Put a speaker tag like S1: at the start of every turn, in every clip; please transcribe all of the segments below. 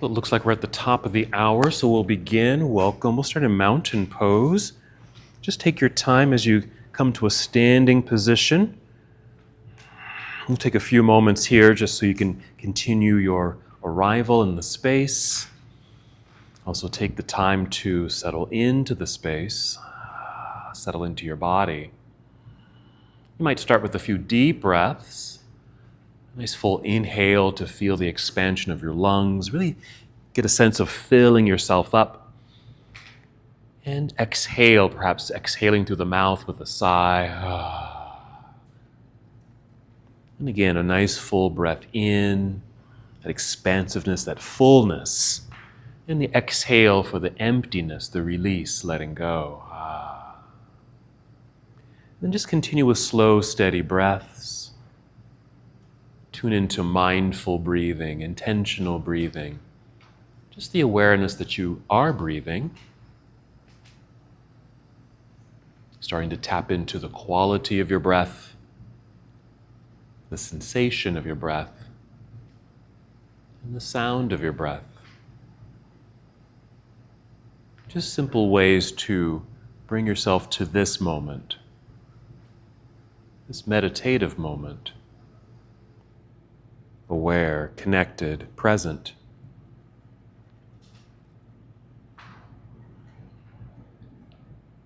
S1: It looks like we're at the top of the hour, so we'll begin. Welcome. We'll start in mountain pose. Just take your time as you come to a standing position. We'll take a few moments here just so you can continue your arrival in the space. Also take the time to settle into the space, settle into your body. You might start with a few deep breaths. Nice full inhale to feel the expansion of your lungs. Really get a sense of filling yourself up. And exhale, perhaps exhaling through the mouth with a sigh. And again, a nice full breath in, that expansiveness, that fullness. And the exhale for the emptiness, the release, letting go. Then just continue with slow, steady breaths. Tune into mindful breathing, intentional breathing. Just the awareness that you are breathing. Starting to tap into the quality of your breath, the sensation of your breath, and the sound of your breath. Just simple ways to bring yourself to this moment, this meditative moment. Aware, connected, present.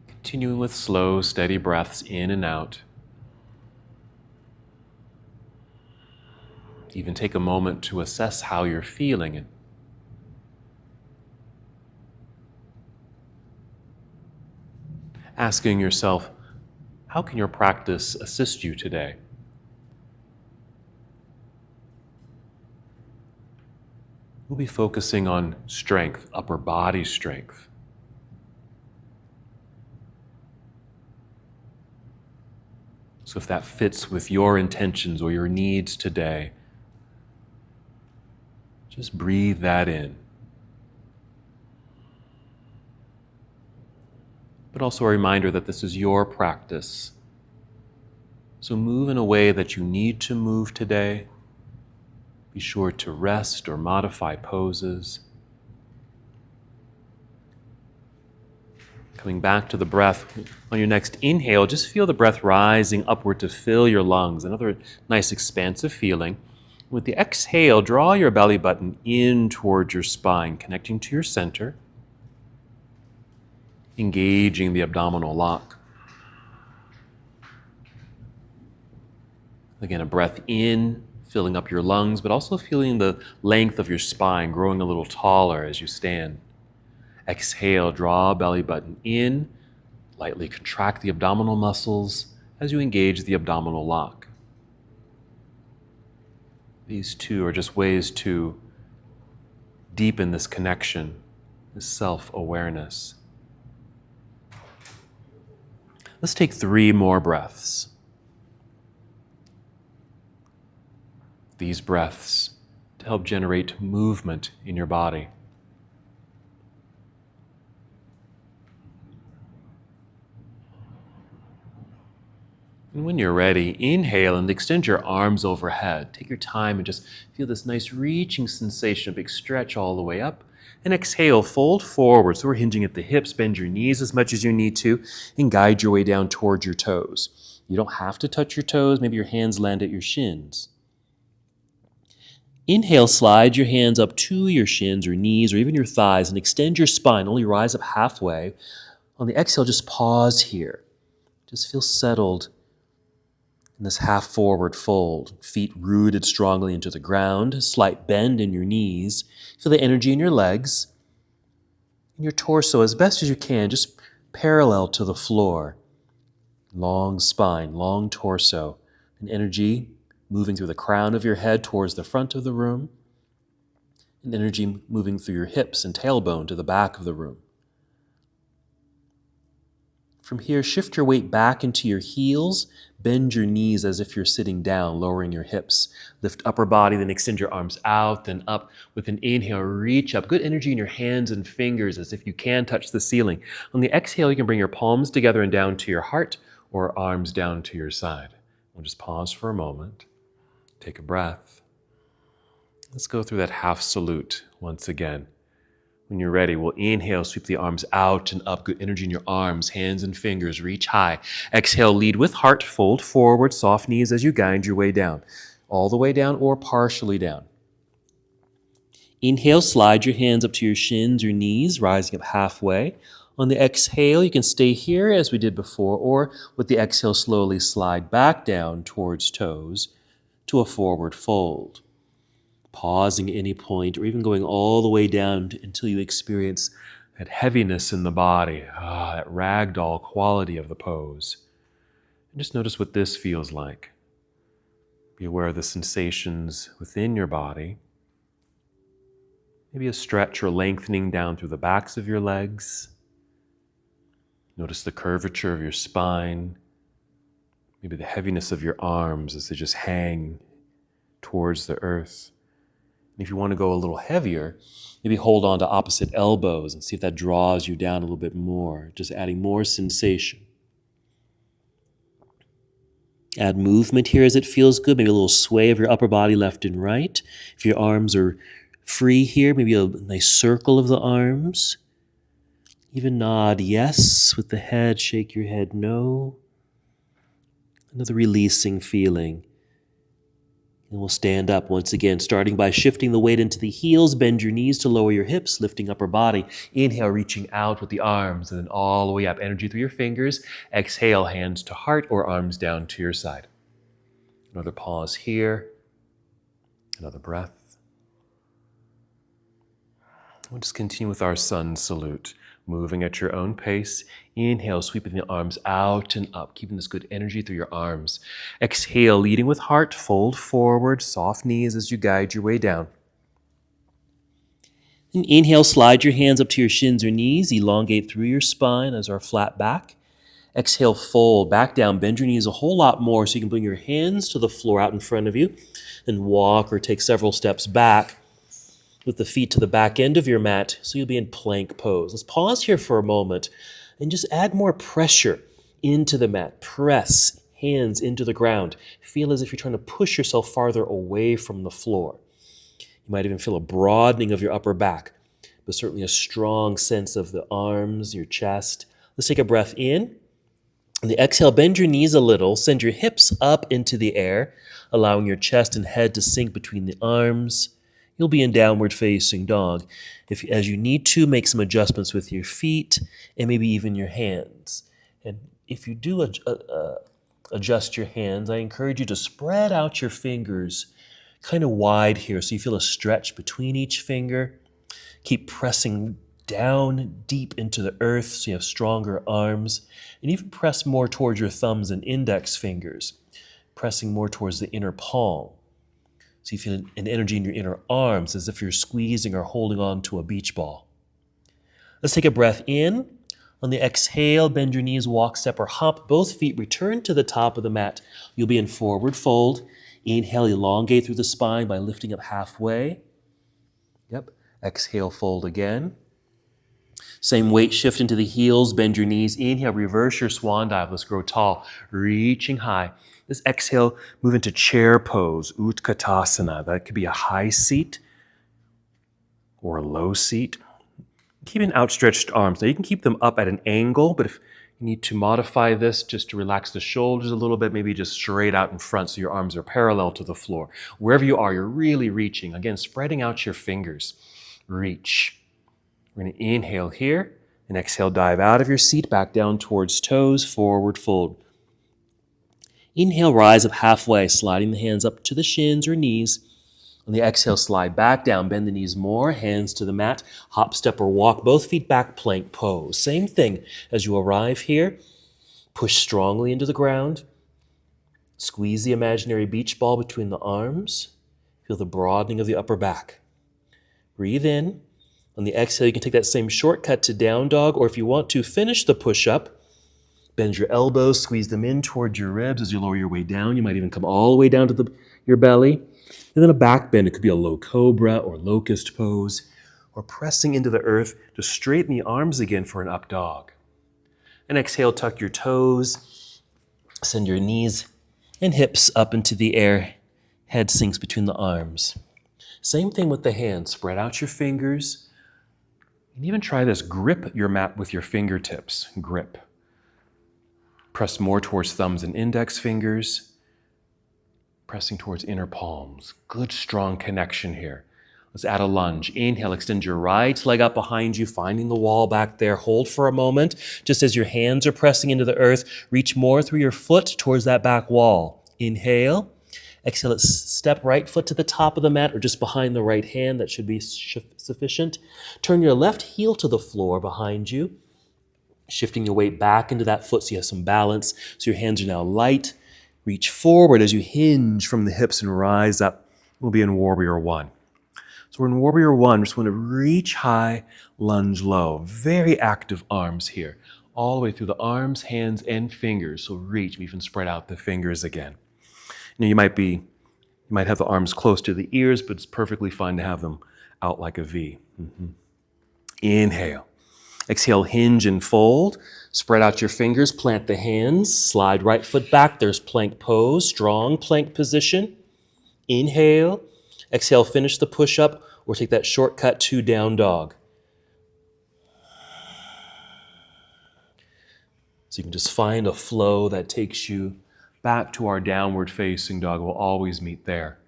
S1: Continuing with slow, steady breaths in and out. Even take a moment to assess how you're feeling. Asking yourself, how can your practice assist you today? We'll be focusing on strength, upper body strength. So if that fits with your intentions or your needs today, just breathe that in. But also a reminder that this is your practice. So move in a way that you need to move today. Be sure to rest or modify poses. Coming back to the breath, on your next inhale, just feel the breath rising upward to fill your lungs. Another nice expansive feeling. With the exhale, draw your belly button in towards your spine, connecting to your center, engaging the abdominal lock. Again, a breath in, filling up your lungs, but also feeling the length of your spine growing a little taller as you stand. Exhale, draw belly button in, lightly contract the abdominal muscles as you engage the abdominal lock. These two are just ways to deepen this connection, this self-awareness. Let's take 3 more breaths. These breaths to help generate movement in your body. And when you're ready, inhale and extend your arms overhead. Take your time and just feel this nice reaching sensation, a big stretch all the way up. And exhale, fold forward. So we're hinging at the hips, bend your knees as much as you need to, and guide your way down towards your toes. You don't have to touch your toes. Maybe your hands land at your shins. Inhale, slide your hands up to your shins or knees or even your thighs and extend your spine. Only rise up halfway. On the exhale, just pause here. Just feel settled in this half forward fold. Feet rooted strongly into the ground. Slight bend in your knees. Feel the energy in your legs. And your torso as best as you can, just parallel to the floor. Long spine, long torso. And energy moving through the crown of your head towards the front of the room, and energy moving through your hips and tailbone to the back of the room. From here, shift your weight back into your heels, bend your knees as if you're sitting down, lowering your hips. Lift upper body, then extend your arms out, then up. With an inhale, reach up. Good energy in your hands and fingers as if you can touch the ceiling. On the exhale, you can bring your palms together and down to your heart or arms down to your side. We'll just pause for a moment. Take a breath. Let's go through that half salute once again. When you're ready, we'll inhale, sweep the arms out and up. Good energy in your arms, hands and fingers. Reach high. Exhale, lead with heart. Fold forward, soft knees as you guide your way down. All the way down or partially down. Inhale, slide your hands up to your shins or knees, rising up halfway. On the exhale, you can stay here as we did before, or with the exhale, slowly slide back down towards toes to a forward fold. Pausing at any point, or even going all the way down until you experience that heaviness in the body, that ragdoll quality of the pose. And just notice what this feels like. Be aware of the sensations within your body. Maybe a stretch or lengthening down through the backs of your legs. Notice the curvature of your spine. Maybe the heaviness of your arms as they just hang towards the earth. And if you want to go a little heavier, maybe hold on to opposite elbows and see if that draws you down a little bit more, just adding more sensation. Add movement here as it feels good, maybe a little sway of your upper body left and right. If your arms are free here, maybe a nice circle of the arms. Even nod yes with the head, shake your head no. Another releasing feeling. And we'll stand up once again, starting by shifting the weight into the heels. Bend your knees to lower your hips, lifting upper body. Inhale, reaching out with the arms, and then all the way up. Energy through your fingers. Exhale, hands to heart or arms down to your side. Another pause here. Another breath. We'll just continue with our sun salute. Moving at your own pace. Inhale, sweeping the arms out and up, keeping this good energy through your arms. Exhale, leading with heart, fold forward, soft knees as you guide your way down. And inhale, slide your hands up to your shins or knees, elongate through your spine as our flat back. Exhale, fold back down, bend your knees a whole lot more so you can bring your hands to the floor out in front of you and walk or take several steps back with the feet to the back end of your mat, so you'll be in plank pose. Let's pause here for a moment and just add more pressure into the mat. Press hands into the ground. Feel as if you're trying to push yourself farther away from the floor. You might even feel a broadening of your upper back, but certainly a strong sense of the arms, your chest. Let's take a breath in. On the exhale, bend your knees a little. Send your hips up into the air, allowing your chest and head to sink between the arms. You'll be in downward facing dog. If, as you need to, make some adjustments with your feet and maybe even your hands. And if you do adjust your hands, I encourage you to spread out your fingers kind of wide here so you feel a stretch between each finger. Keep pressing down deep into the earth so you have stronger arms. And even press more towards your thumbs and index fingers, pressing more towards the inner palm. So you feel an energy in your inner arms as if you're squeezing or holding on to a beach ball. Let's take a breath in. On the exhale, bend your knees, walk, step, or hop. Both feet return to the top of the mat. You'll be in forward fold. Inhale, elongate through the spine by lifting up halfway. Yep. Exhale, fold again. Same weight shift into the heels, bend your knees. Inhale, reverse your swan dive. Let's grow tall, reaching high. This exhale, move into chair pose, Utkatasana. That could be a high seat or a low seat. Keeping outstretched arms. Now you can keep them up at an angle, but if you need to modify this just to relax the shoulders a little bit, maybe just straight out in front so your arms are parallel to the floor. Wherever you are, you're really reaching. Again, spreading out your fingers. Reach. We're going to inhale here and exhale, dive out of your seat, back down towards toes, forward fold. Inhale, rise up halfway, sliding the hands up to the shins or knees. On the exhale, slide back down, bend the knees more, hands to the mat, hop, step, or walk, both feet back, plank pose. Same thing as you arrive here. Push strongly into the ground. Squeeze the imaginary beach ball between the arms. Feel the broadening of the upper back. Breathe in. On the exhale, you can take that same shortcut to down dog, or if you want to, finish the push-up. Bend your elbows, squeeze them in towards your ribs as you lower your way down. You might even come all the way down to your belly. And then a back bend. It could be a low cobra or locust pose, or pressing into the earth to straighten the arms again for an up dog. And exhale, tuck your toes, send your knees and hips up into the air. Head sinks between the arms. Same thing with the hands. Spread out your fingers. And even try this. Grip your mat with your fingertips. Grip. Press more towards thumbs and index fingers. Pressing towards inner palms. Good, strong connection here. Let's add a lunge. Inhale, extend your right leg up behind you, finding the wall back there. Hold for a moment. Just as your hands are pressing into the earth, reach more through your foot towards that back wall. Inhale. Exhale, let's step right foot to the top of the mat or just behind the right hand. That should be sufficient. Turn your left heel to the floor behind you, shifting your weight back into that foot so you have some balance. So your hands are now light. Reach forward as you hinge from the hips and rise up. We'll be in Warrior One. So we're in Warrior One. We just want to reach high, lunge low. Very active arms here. All the way through the arms, hands, and fingers. So reach, even spread out the fingers again. You might have the arms close to the ears, but it's perfectly fine to have them out like a V. Inhale. Exhale, hinge and fold. Spread out your fingers, plant the hands, slide right foot back. There's plank pose, strong plank position. Inhale. Exhale, finish the push-up or take that shortcut to down dog. So you can just find a flow that takes you back to our downward facing dog. We'll always meet there.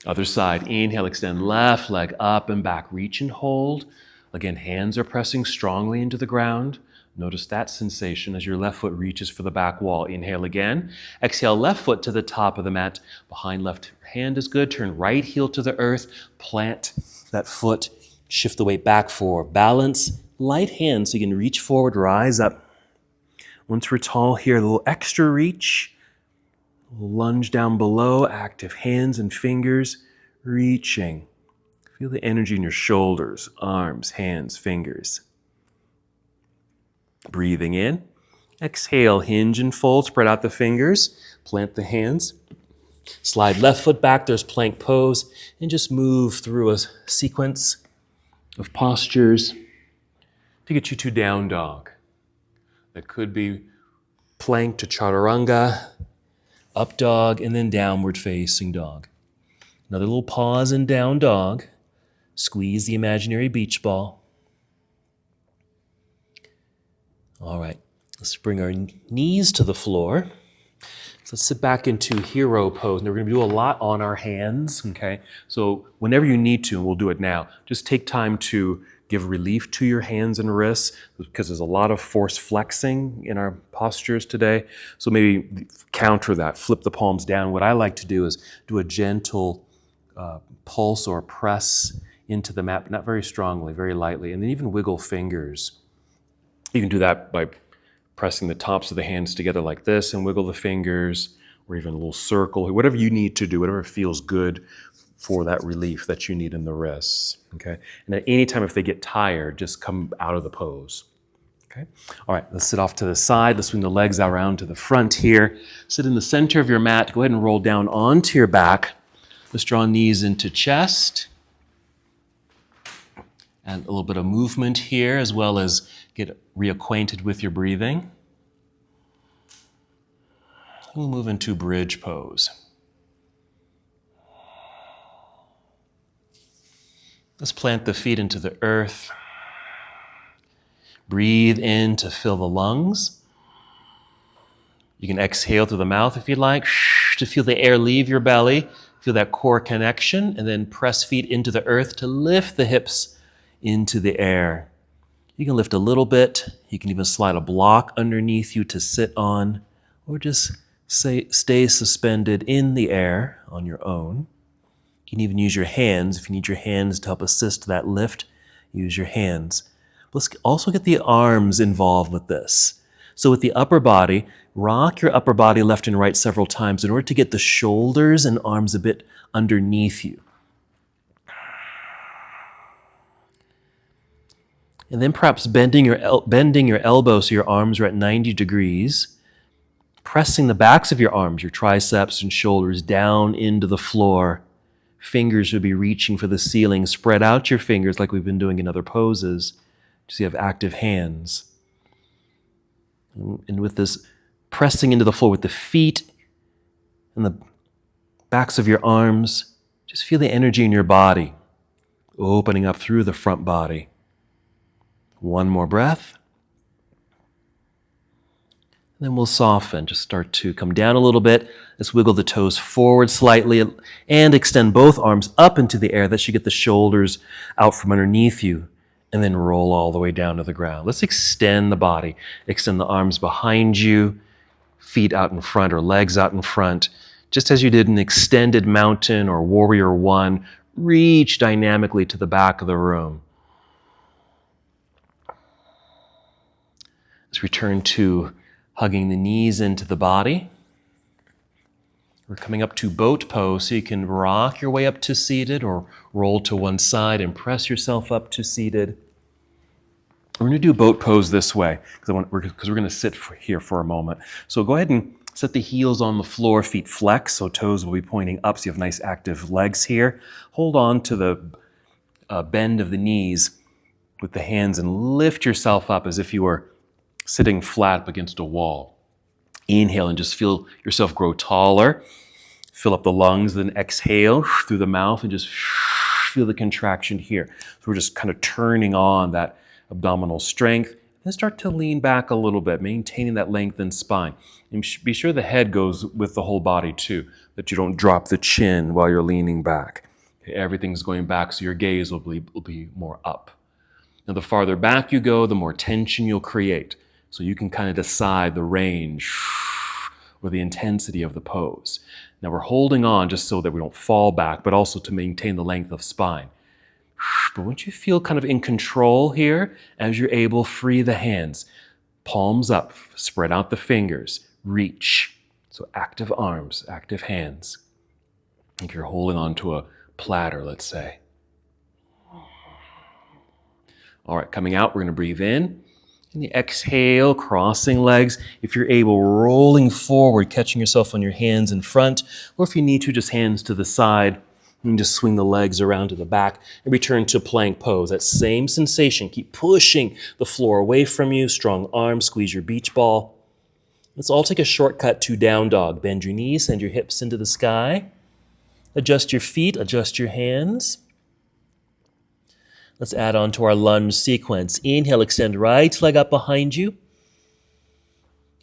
S1: Other side. Inhale, extend left leg up and back. Reach and hold. Again, hands are pressing strongly into the ground. Notice that sensation as your left foot reaches for the back wall. Inhale again. Exhale, left foot to the top of the mat. Behind left hand is good. Turn right heel to the earth. Plant that foot. Shift the weight back for balance. Light hand so you can reach forward, rise up. Once we're tall here, a little extra reach. Lunge down below, active hands and fingers, reaching. Feel the energy in your shoulders, arms, hands, fingers. Breathing in. Exhale, hinge and fold, spread out the fingers, plant the hands. Slide left foot back, there's plank pose, and just move through a sequence of postures to get you to down dog. That could be plank to chaturanga, up dog, and then downward facing dog. Another little pause in down dog. Squeeze the imaginary beach ball. All right, let's bring our knees to the floor. So let's sit back into hero pose. Now we're going to do a lot on our hands, okay? So whenever you need to, and we'll do it now, just take time to give relief to your hands and wrists because there's a lot of force flexing in our postures today. So maybe counter that, flip the palms down. What I like to do is do a gentle pulse or press into the mat, but not very strongly, very lightly, and then even wiggle fingers. You can do that by pressing the tops of the hands together like this and wiggle the fingers, or even a little circle, whatever you need to do, whatever feels good for that relief that you need in the wrists, okay? And at any time if they get tired, just come out of the pose, okay? All right, let's sit off to the side. Let's swing the legs around to the front here. Sit in the center of your mat. Go ahead and roll down onto your back. Let's draw knees into chest. And a little bit of movement here, as well as get reacquainted with your breathing. We'll move into bridge pose. Let's plant the feet into the earth. Breathe in to fill the lungs. You can exhale through the mouth if you'd like, to feel the air leave your belly. Feel that core connection, and then press feet into the earth to lift the hips into the air. You can lift a little bit. You can even slide a block underneath you to sit on, or just stay suspended in the air on your own. You can even use your hands. If you need your hands to help assist that lift, use your hands. Let's also get the arms involved with this. So with the upper body, rock your upper body left and right several times in order to get the shoulders and arms a bit underneath you. And then perhaps bending your elbows so your arms are at 90 degrees, pressing the backs of your arms, your triceps and shoulders down into the floor. Fingers should be reaching for the ceiling. Spread out your fingers like we've been doing in other poses, so you have active hands. And with this pressing into the floor with the feet and the backs of your arms, Just feel the energy in your body, opening up through the front body. One more breath. Then we'll soften, just start to come down a little bit. Let's wiggle the toes forward slightly and extend both arms up into the air. That should get the shoulders out from underneath you. And then roll all the way down to the ground. Let's extend the body. Extend the arms behind you, feet out in front or legs out in front. Just as you did an extended mountain or warrior one, reach dynamically to the back of the room. Let's return to hugging the knees into the body. We're coming up to boat pose, so you can rock your way up to seated or roll to one side and press yourself up to seated. We're going to do boat pose this way because we're going to sit here for a moment. So go ahead and set the heels on the floor, feet flex, so toes will be pointing up, so you have nice active legs here. Hold on to the bend of the knees with the hands and lift yourself up as if you were sitting flat up against a wall. Inhale and just feel yourself grow taller. Fill up the lungs, then exhale through the mouth and just feel the contraction here. So we're just kind of turning on that abdominal strength. Then start to lean back a little bit, maintaining that lengthened spine. And be sure the head goes with the whole body too, that you don't drop the chin while you're leaning back. Okay, everything's going back, so your gaze will be more up. Now, the farther back you go, the more tension you'll create. So you can kind of decide the range or the intensity of the pose. Now we're holding on just so that we don't fall back, but also to maintain the length of spine. But once you feel kind of in control here, as you're able, free the hands. Palms up, spread out the fingers, reach. So active arms, active hands. Like you're holding on to a platter, let's say. All right, coming out, we're going to breathe in. And the exhale, crossing legs. If you're able, rolling forward, catching yourself on your hands in front, or if you need to, just hands to the side, and just swing the legs around to the back and return to plank pose. That same sensation. Keep pushing the floor away from you. Strong arms, squeeze your beach ball. Let's all take a shortcut to down dog. Bend your knees, send your hips into the sky. Adjust your feet, adjust your hands. Let's add on to our lunge sequence. Inhale, extend right leg up behind you.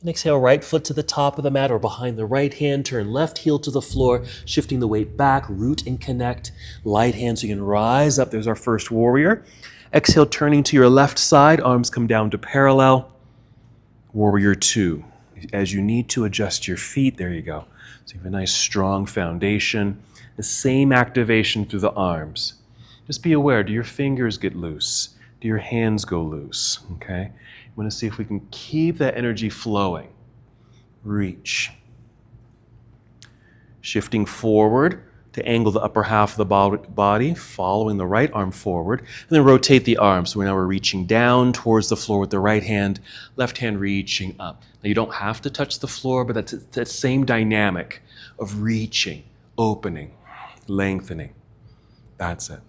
S1: And exhale, right foot to the top of the mat or behind the right hand. Turn left heel to the floor, shifting the weight back, root and connect. Light hand so you can rise up. There's our first warrior. Exhale, turning to your left side. Arms come down to parallel. Warrior two. As you need to, adjust your feet. There you go. So you have a nice strong foundation. The same activation through the arms. Just be aware, do your fingers get loose? Do your hands go loose? Okay? We want to see if we can keep that energy flowing. Reach. Shifting forward to angle the upper half of the body, following the right arm forward, and then rotate the arm. So now we're reaching down towards the floor with the right hand, left hand reaching up. Now you don't have to touch the floor, but that's that same dynamic of reaching, opening, lengthening. That's it.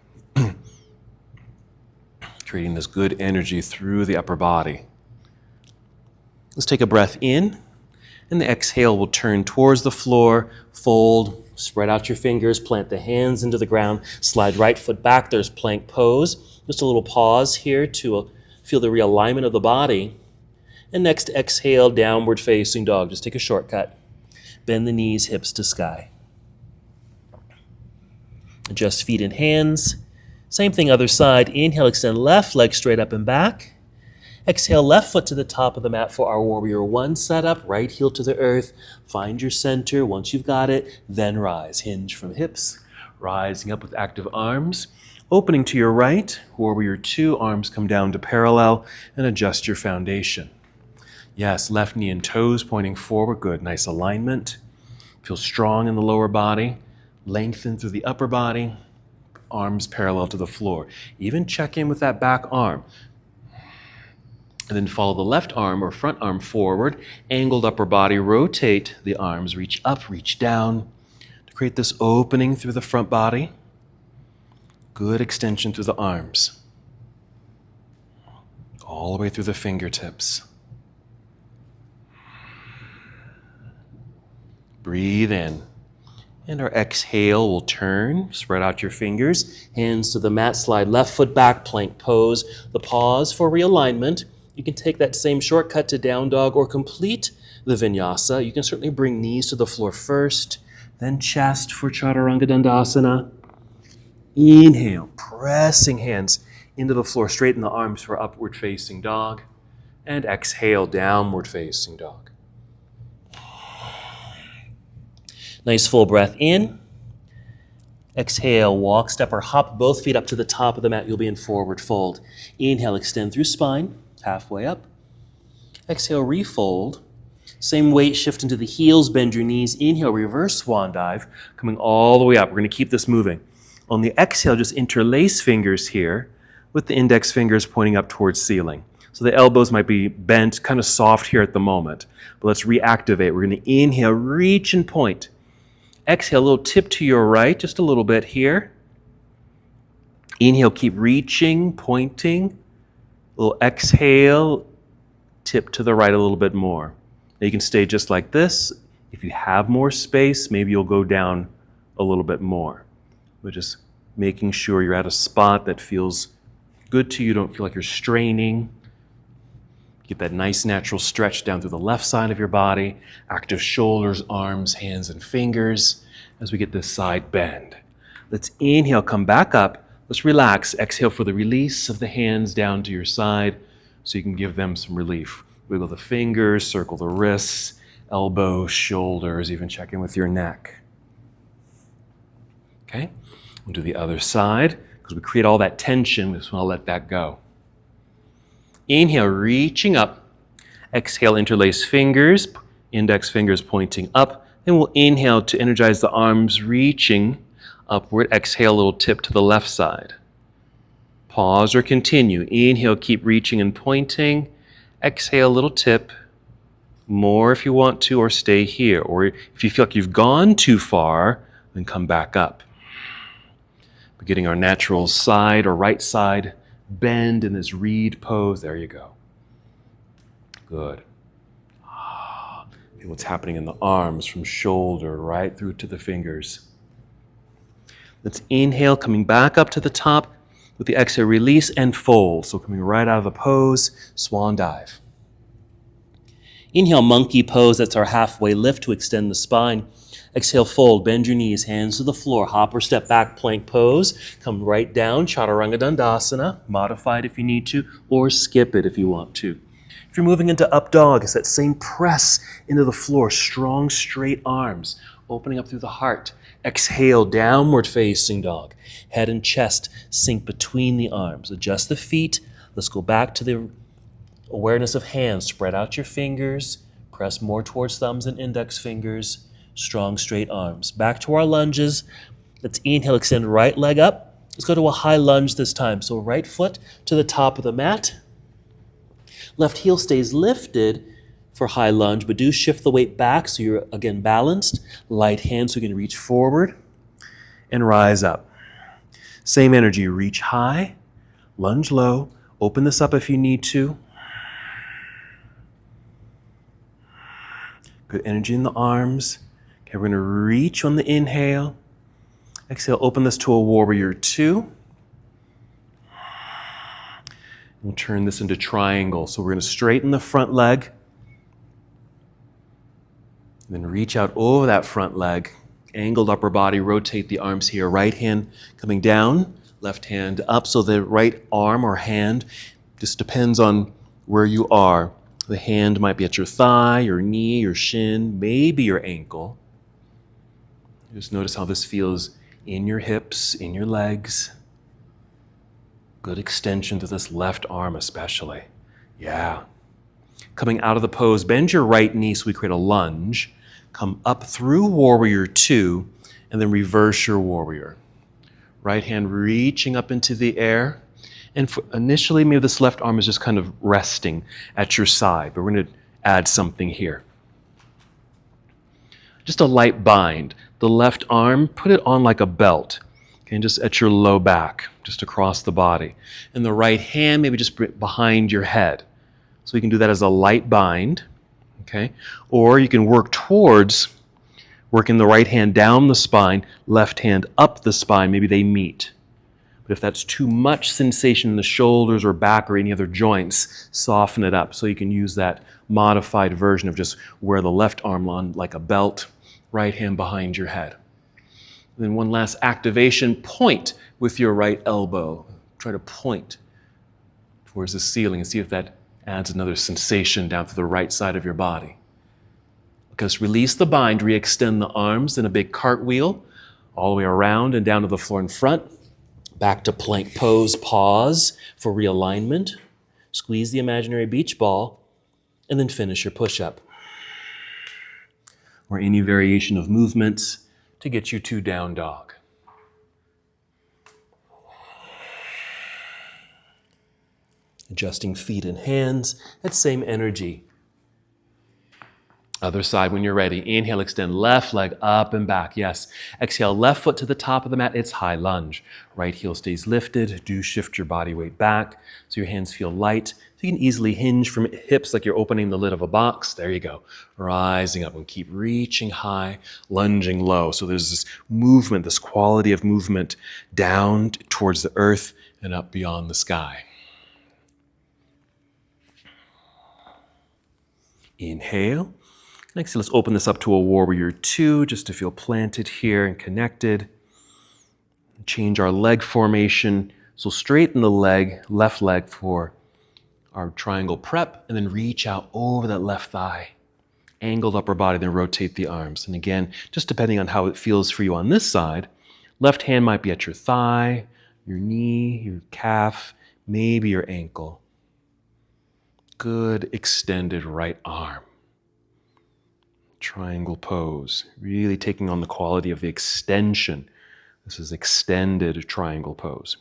S1: Creating this good energy through the upper body. Let's take a breath in, and the exhale will turn towards the floor, fold, spread out your fingers, plant the hands into the ground, slide right foot back. There's plank pose. Just a little pause here to feel the realignment of the body. And next, exhale, downward facing dog. Just take a shortcut. Bend the knees, hips to sky. Adjust feet and hands. Same thing, other side. Inhale, extend left leg straight up and back. Exhale, left foot to the top of the mat for our warrior one setup. Right heel to the earth. Find your center. Once you've got it, then rise. Hinge from hips. Rising up with active arms. Opening to your right. Warrior two, arms come down to parallel and adjust your foundation. Yes, left knee and toes pointing forward. Good, nice alignment. Feel strong in the lower body. Lengthen through the upper body. Arms parallel to the floor. Even check in with that back arm. And then follow the left arm or front arm forward. Angled upper body. Rotate the arms. Reach up, reach down. To create this opening through the front body. Good extension through the arms. All the way through the fingertips. Breathe in. And our exhale will turn, spread out your fingers, hands to the mat, slide left foot back, plank pose. The pause for realignment. You can take that same shortcut to down dog or complete the vinyasa. You can certainly bring knees to the floor first, then chest for chaturanga dandasana. Inhale, pressing hands into the floor, straighten the arms for upward facing dog. And exhale, downward facing dog. Nice full breath in. Exhale, walk, step, or hop both feet up to the top of the mat. You'll be in forward fold. Inhale, extend through spine, halfway up. Exhale, refold. Same weight, shift into the heels, bend your knees. Inhale, reverse swan dive, coming all the way up. We're going to keep this moving. On the exhale, just interlace fingers here with the index fingers pointing up towards ceiling. So the elbows might be bent, kind of soft here at the moment. But let's reactivate. We're going to inhale, reach and point. Exhale, a little tip to your right, just a little bit here. Inhale, keep reaching, pointing. A little exhale, tip to the right a little bit more. Now you can stay just like this. If you have more space, maybe you'll go down a little bit more. But just making sure you're at a spot that feels good to you. Don't feel like you're straining. Get that nice natural stretch down through the left side of your body. Active shoulders, arms, hands, and fingers as we get this side bend. Let's inhale, come back up. Let's relax. Exhale for the release of the hands down to your side so you can give them some relief. Wiggle the fingers, circle the wrists, elbows, shoulders, even check in with your neck. Okay, we'll do the other side because we create all that tension. We just want to let that go. Inhale, reaching up. Exhale, interlace fingers, index fingers pointing up. Then we'll inhale to energize the arms, reaching upward. Exhale, a little tip to the left side. Pause or continue. Inhale, keep reaching and pointing. Exhale, a little tip. More if you want to, or stay here. Or if you feel like you've gone too far, then come back up. We're getting our natural side or right side bend in this reed pose. There you go. Good. Feel what's happening in the arms from shoulder right through to the fingers. Let's inhale, coming back up to the top. With the exhale, release and fold. So coming right out of the pose, swan dive. Inhale, monkey pose. That's our halfway lift to extend the spine. Exhale, fold, bend your knees, hands to the floor, hop or step back, plank pose. Come right down, chaturanga dandasana, modified if you need to, or skip it if you want to. If you're moving into up dog, it's that same press into the floor, strong, straight arms, opening up through the heart. Exhale, downward facing dog. Head and chest sink between the arms. Adjust the feet. Let's go back to the awareness of hands. Spread out your fingers. Press more towards thumbs and index fingers. Strong, straight arms. Back to our lunges. Let's inhale, extend right leg up. Let's go to a high lunge this time. So right foot to the top of the mat. Left heel stays lifted for high lunge, but do shift the weight back so you're, again, balanced. Light hand so you can reach forward and rise up. Same energy, reach high, lunge low. Open this up if you need to. Good energy in the arms. Okay, we're going to reach on the inhale. Exhale, open this to a warrior two. We'll turn this into triangle. So we're going to straighten the front leg. Then reach out over that front leg. Angled upper body, rotate the arms here. Right hand coming down, left hand up. So the right arm or hand just depends on where you are. The hand might be at your thigh, your knee, your shin, maybe your ankle. Just notice how this feels in your hips, in your legs. Good extension to this left arm especially. Yeah. Coming out of the pose, bend your right knee so we create a lunge. Come up through warrior two, and then reverse your warrior. Right hand reaching up into the air. And initially, maybe this left arm is just kind of resting at your side, but we're going to add something here. Just a light bind. The left arm, put it on like a belt, okay, and just at your low back, just across the body. And the right hand, maybe just behind your head. So we can do that as a light bind, okay? Or you can work towards Working the right hand down the spine, left hand up the spine, maybe they meet. But if that's too much sensation in the shoulders or back or any other joints, soften it up so you can use that modified version of just wear the left arm on like a belt, right hand behind your head. And then one last activation, point with your right elbow. Try to point towards the ceiling and see if that adds another sensation down to the right side of your body. Just release the bind, re-extend the arms in a big cartwheel, all the way around and down to the floor in front. Back to plank pose, pause for realignment. Squeeze the imaginary beach ball, and then finish your push-up. Or any variation of movements to get you to down dog. Adjusting feet and hands, that same energy. Other side when you're ready. Inhale, extend left leg up and back. Yes. Exhale, left foot to the top of the mat. It's high lunge. Right heel stays lifted. Do shift your body weight back so your hands feel light. So you can easily hinge from hips like you're opening the lid of a box. There you go. Rising up and keep reaching high, lunging low. So there's this movement, this quality of movement down towards the earth and up beyond the sky. Inhale. Next, let's open this up to a warrior two, just to feel planted here and connected. Change our leg formation. So straighten the leg, left leg for our triangle prep, and then reach out over that left thigh. Angled upper body, then rotate the arms. And again, just depending on how it feels for you on this side, left hand might be at your thigh, your knee, your calf, maybe your ankle. Good extended right arm. Triangle pose, really taking on the quality of the extension. This is extended triangle pose.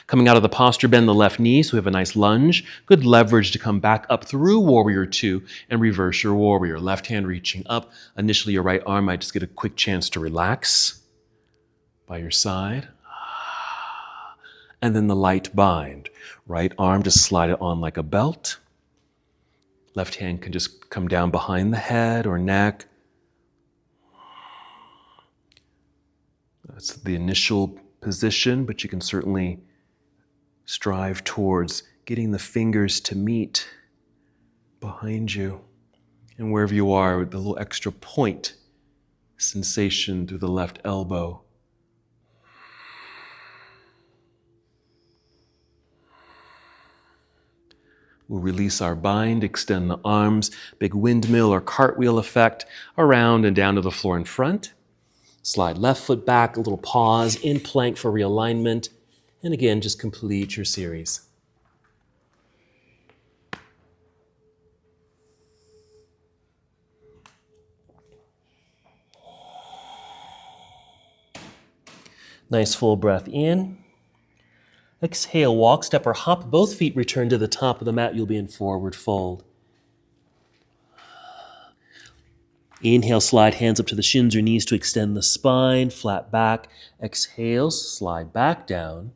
S1: Coming out of the posture, bend the left knee, so we have a nice lunge. Good leverage to come back up through warrior two and reverse your warrior. Left hand reaching up. Initially, your right arm might just get a quick chance to relax by your side. And then the light bind. Right arm, just slide it on like a belt. Left hand can just come down behind the head or neck. That's the initial position, but you can certainly strive towards getting the fingers to meet behind you. And wherever you are, with the little extra point sensation through the left elbow. We'll release our bind, extend the arms, big windmill or cartwheel effect around and down to the floor in front. Slide left foot back, a little pause in plank for realignment. And again, just complete your series. Nice full breath in. Exhale, walk, step, or hop. Both feet return to the top of the mat. You'll be in forward fold. Inhale, slide hands up to the shins or knees to extend the spine, flat back. Exhale, slide back down.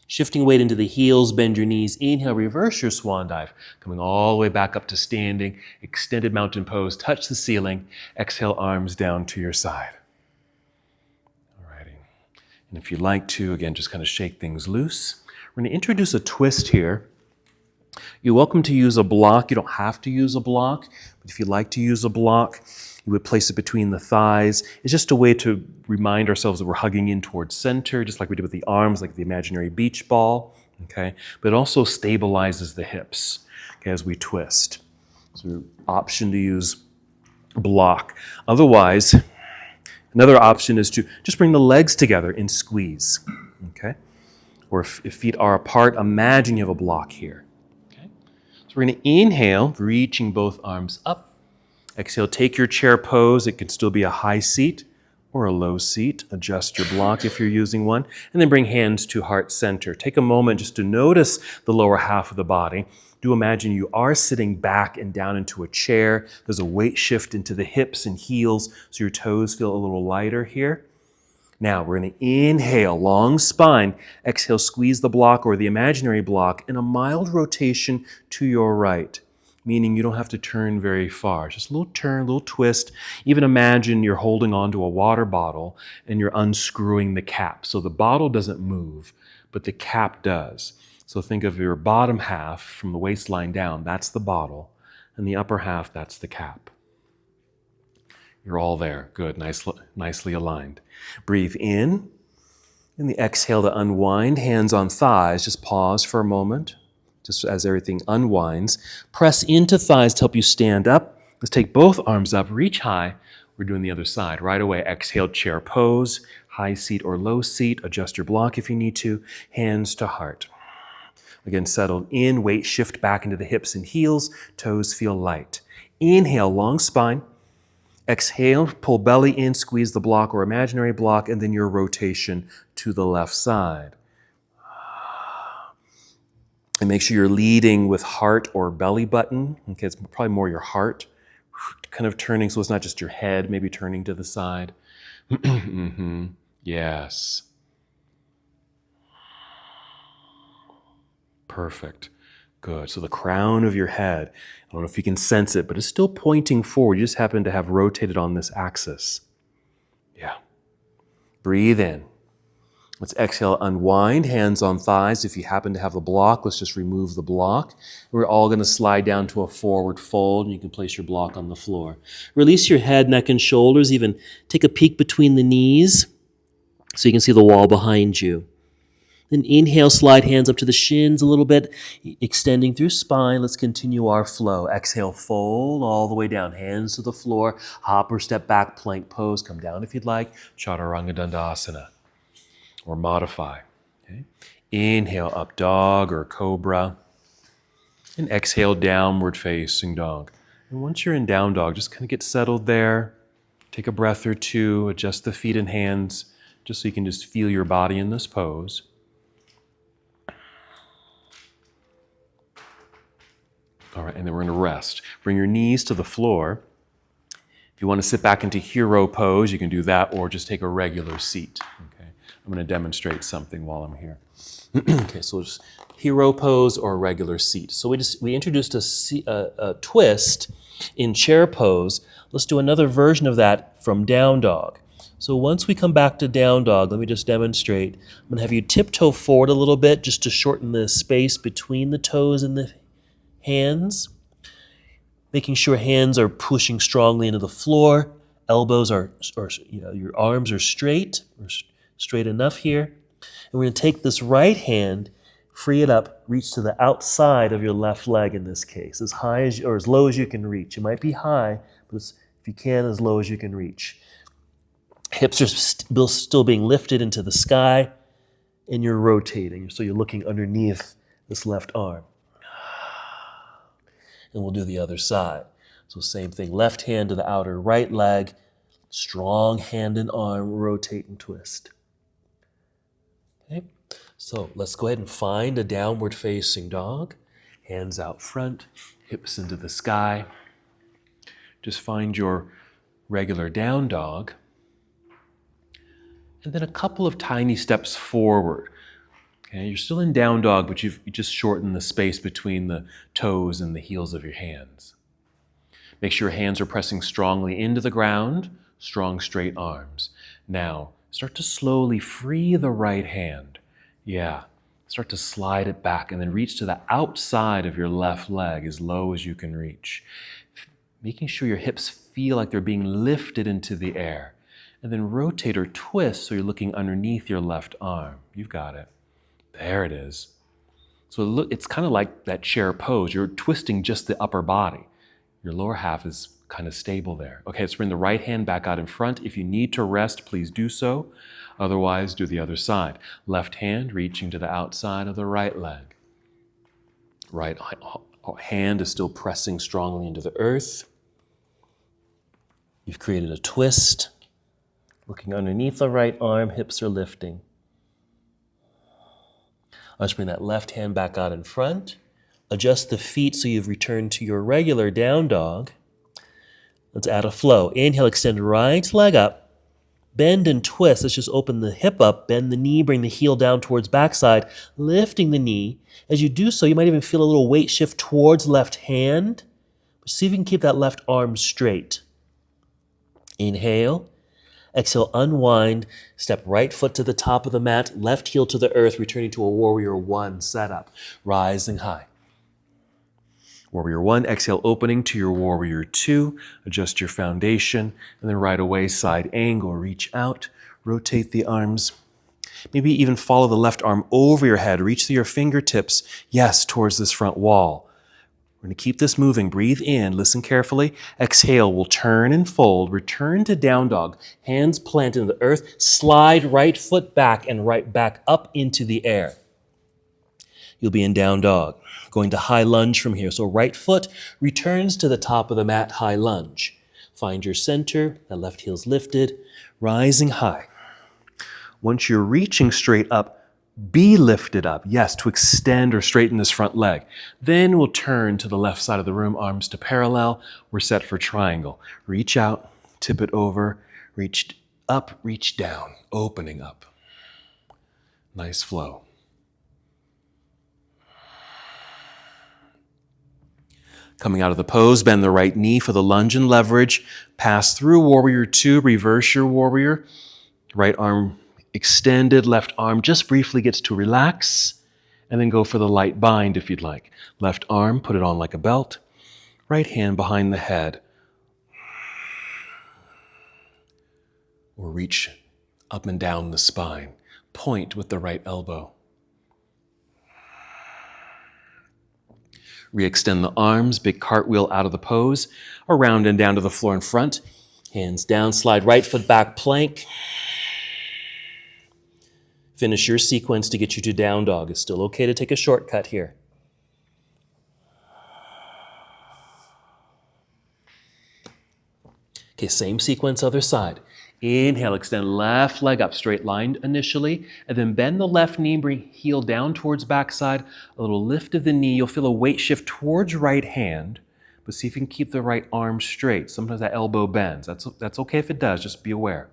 S1: Shifting weight into the heels, bend your knees. Inhale, reverse your swan dive. Coming all the way back up to standing. Extended mountain pose, touch the ceiling. Exhale, arms down to your side. And if you'd like to, again, just kind of shake things loose. We're going to introduce a twist here. You're welcome to use a block. You don't have to use a block, but if you'd like to use a block, you would place it between the thighs. It's just a way to remind ourselves that we're hugging in towards center, just like we did with the arms, like the imaginary beach ball, okay? But it also stabilizes the hips, okay, as we twist. So option to use a block. Otherwise, another option is to just bring the legs together and squeeze, okay? Or if feet are apart, imagine you have a block here, okay? So we're gonna inhale, reaching both arms up. Exhale, take your chair pose. It can still be a high seat or a low seat. Adjust your block if you're using one. And then bring hands to heart center. Take a moment just to notice the lower half of the body. Do imagine you are sitting back and down into a chair. There's a weight shift into the hips and heels, so your toes feel a little lighter here. Now, we're going to inhale, long spine. Exhale, squeeze the block or the imaginary block in a mild rotation to your right. meaning you don't have to turn very far. Just a little turn, a little twist. Even imagine you're holding onto a water bottle and you're unscrewing the cap. So the bottle doesn't move, but the cap does. So think of your bottom half from the waistline down, that's the bottle, and the upper half, that's the cap. You're all there. Good, nicely aligned. Breathe in. And the exhale to unwind, hands on thighs. Just pause for a moment, just as everything unwinds. Press into thighs to help you stand up. Let's take both arms up, reach high. We're doing the other side. Right away, exhale, chair pose, high seat or low seat. Adjust your block if you need to. Hands to heart. Again, settle in, weight shift back into the hips and heels. Toes feel light. Inhale, long spine. Exhale, pull belly in, squeeze the block or imaginary block, and then your rotation to the left side. And make sure you're leading with heart or belly button. Okay, it's probably more your heart. Kind of turning, so it's not just your head, maybe turning to the side. Mm-hmm. Yes. Perfect. Good. So the crown of your head, I don't know if you can sense it, but it's still pointing forward. You just happen to have rotated on this axis. Yeah. Breathe in. Let's exhale, unwind, hands on thighs. If you happen to have the block, let's just remove the block. We're all going to slide down to a forward fold, and you can place your block on the floor. Release your head, neck, and shoulders. Even take a peek between the knees so you can see the wall behind you. Then inhale, slide hands up to the shins a little bit, extending through spine. Let's continue our flow. Exhale, fold all the way down, hands to the floor. Hop or step back, plank pose. Come down if you'd like. Chaturanga Dandasana. Or modify. Okay. Inhale, up dog or cobra. And exhale, downward facing dog. And once you're in down dog, just kind of get settled there. Take a breath or two, adjust the feet and hands, just so you can just feel your body in this pose. All right, and then we're going to rest. Bring your knees to the floor. If you want to sit back into hero pose, you can do that, or just take a regular seat. Okay, I'm going to demonstrate something while I'm here. Okay, so just hero pose or a regular seat. So we introduced a twist in chair pose. Let's do another version of that from down dog. So once we come back to down dog, let me just demonstrate. I'm going to have you tiptoe forward a little bit just to shorten the space between the toes and the hands, making sure hands are pushing strongly into the floor. Elbows your arms are straight enough here. And we're going to take this right hand, free it up, reach to the outside of your left leg in this case, as high as or as low as you can reach. It might be high, but if you can, as low as you can reach. Hips are still being lifted into the sky, and you're rotating, so you're looking underneath this left arm. And we'll do the other side. So same thing, left hand to the outer right leg, strong hand and arm, rotate and twist. Okay, so let's go ahead and find a downward facing dog. Hands out front, hips into the sky. Just find your regular down dog. And then a couple of tiny steps forward. Okay, you're still in down dog, but you just shortened the space between the toes and the heels of your hands. Make sure your hands are pressing strongly into the ground, strong straight arms. Now, start to slowly free the right hand. Yeah, start to slide it back and then reach to the outside of your left leg as low as you can reach. Making sure your hips feel like they're being lifted into the air. And then rotate or twist so you're looking underneath your left arm. You've got it. There it is. So look, it's kind of like that chair pose. You're twisting just the upper body. Your lower half is kind of stable there. Okay, let's bring the right hand back out in front. If you need to rest, please do so. Otherwise, do the other side. Left hand reaching to the outside of the right leg. Right hand is still pressing strongly into the earth. You've created a twist. Looking underneath the right arm, hips are lifting. Let's bring that left hand back out in front. Adjust the feet so you've returned to your regular down dog. Let's add a flow. Inhale, extend right leg up. Bend and twist. Let's just open the hip up, bend the knee, bring the heel down towards backside, lifting the knee. As you do so, you might even feel a little weight shift towards left hand.
S2: See if you can keep that left arm straight. Inhale. Exhale, unwind. Step right foot to the top of the mat, left heel to the earth, returning to a warrior one setup. Rising high. Warrior one, exhale, opening to your warrior two. Adjust your foundation, and then right away, side angle. Reach out, rotate the arms. Maybe even follow the left arm over your head. Reach through your fingertips, yes, towards this front wall. We're going to keep this moving. Breathe in. Listen carefully. Exhale. We'll turn and fold. Return to down dog. Hands planted in the earth. Slide right foot back and right back up into the air. You'll be in down dog. Going to high lunge from here. So right foot returns to the top of the mat, high lunge. Find your center. That left heel's lifted. Rising high. Once you're reaching straight up, be lifted up, yes, to extend or straighten this front leg. Then we'll turn to the left side of the room, arms to parallel. We're set for triangle. Reach out, tip it over, reach up, reach down, opening up. Nice flow. Coming out of the pose, bend the right knee for the lunge and leverage. Pass through warrior two, reverse your warrior. Right arm extended, left arm just briefly gets to relax, and then go for the light bind if you'd like. Left arm, put it on like a belt. Right hand behind the head. Or reach up and down the spine. Point with the right elbow. Re-extend the arms, big cartwheel out of the pose, around and down to the floor in front. Hands down, slide right foot back, plank. Finish your sequence to get you to down dog. It's still okay to take a shortcut here. Okay, same sequence, other side. Inhale, extend left leg up, straight line initially, and then bend the left knee, bring heel down towards backside, a little lift of the knee. You'll feel a weight shift towards right hand, but see if you can keep the right arm straight. Sometimes that elbow bends. That's okay if it does, just be aware.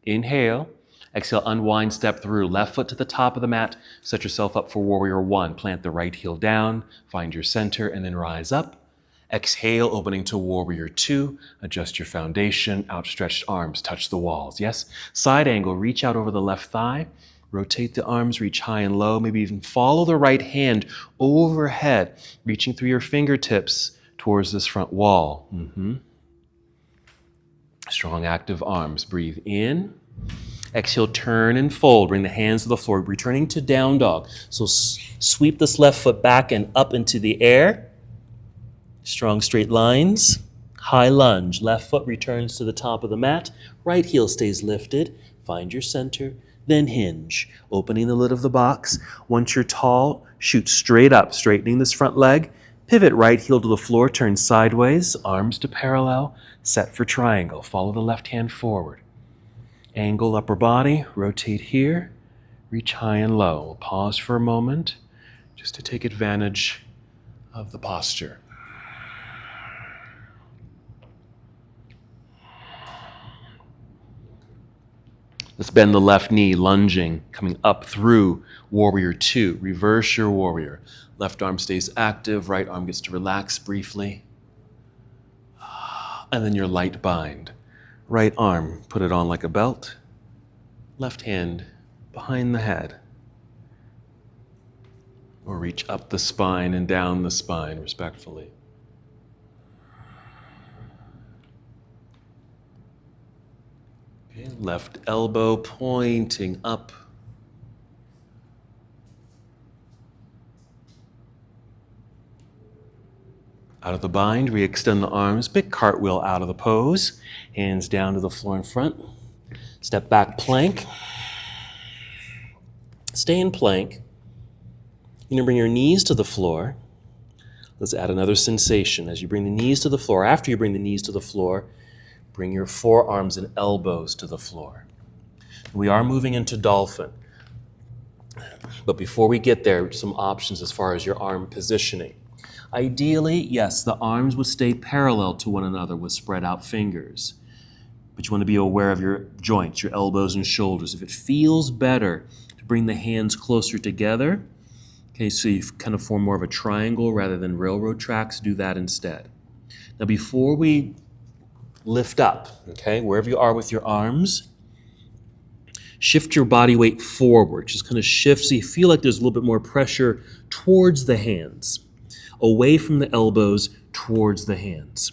S2: Inhale. Exhale, unwind, step through. Left foot to the top of the mat. Set yourself up for warrior one. Plant the right heel down. Find your center and then rise up. Exhale, opening to warrior two. Adjust your foundation. Outstretched arms touch the walls. Yes? Side angle. Reach out over the left thigh. Rotate the arms. Reach high and low. Maybe even follow the right hand overhead. Reaching through your fingertips towards this front wall. Strong, active arms. Breathe in. Exhale, turn and fold. Bring the hands to the floor, returning to down dog. So sweep this left foot back and up into the air. Strong straight lines. High lunge. Left foot returns to the top of the mat. Right heel stays lifted. Find your center. Then hinge. Opening the lid of the box. Once you're tall, shoot straight up, straightening this front leg. Pivot right heel to the floor. Turn sideways. Arms to parallel. Set for triangle. Follow the left hand forward. Angle upper body, rotate here, reach high and low. We'll pause for a moment just to take advantage of the posture. Let's bend the left knee, lunging, coming up through warrior two. Reverse your warrior. Left arm stays active, right arm gets to relax briefly. And then your light bind. Right arm, put it on like a belt. Left hand behind the head. Or reach up the spine and down the spine respectfully. Okay, left elbow pointing up. Out of the bind, re-extend the arms, big cartwheel out of the pose. Hands down to the floor in front. Step back, plank. Stay in plank. You're gonna bring your knees to the floor. Let's add another sensation. As you bring the knees to the floor, after you bring the knees to the floor, bring your forearms and elbows to the floor. We are moving into dolphin. But before we get there, some options as far as your arm positioning. Ideally, yes, the arms would stay parallel to one another with spread out fingers. But you want to be aware of your joints, your elbows and shoulders. If it feels better to bring the hands closer together, okay, so you kind of form more of a triangle rather than railroad tracks, do that instead. Now before we lift up, okay, wherever you are with your arms, shift your body weight forward. Just kind of shift so you feel like there's a little bit more pressure towards the hands, away from the elbows, towards the hands.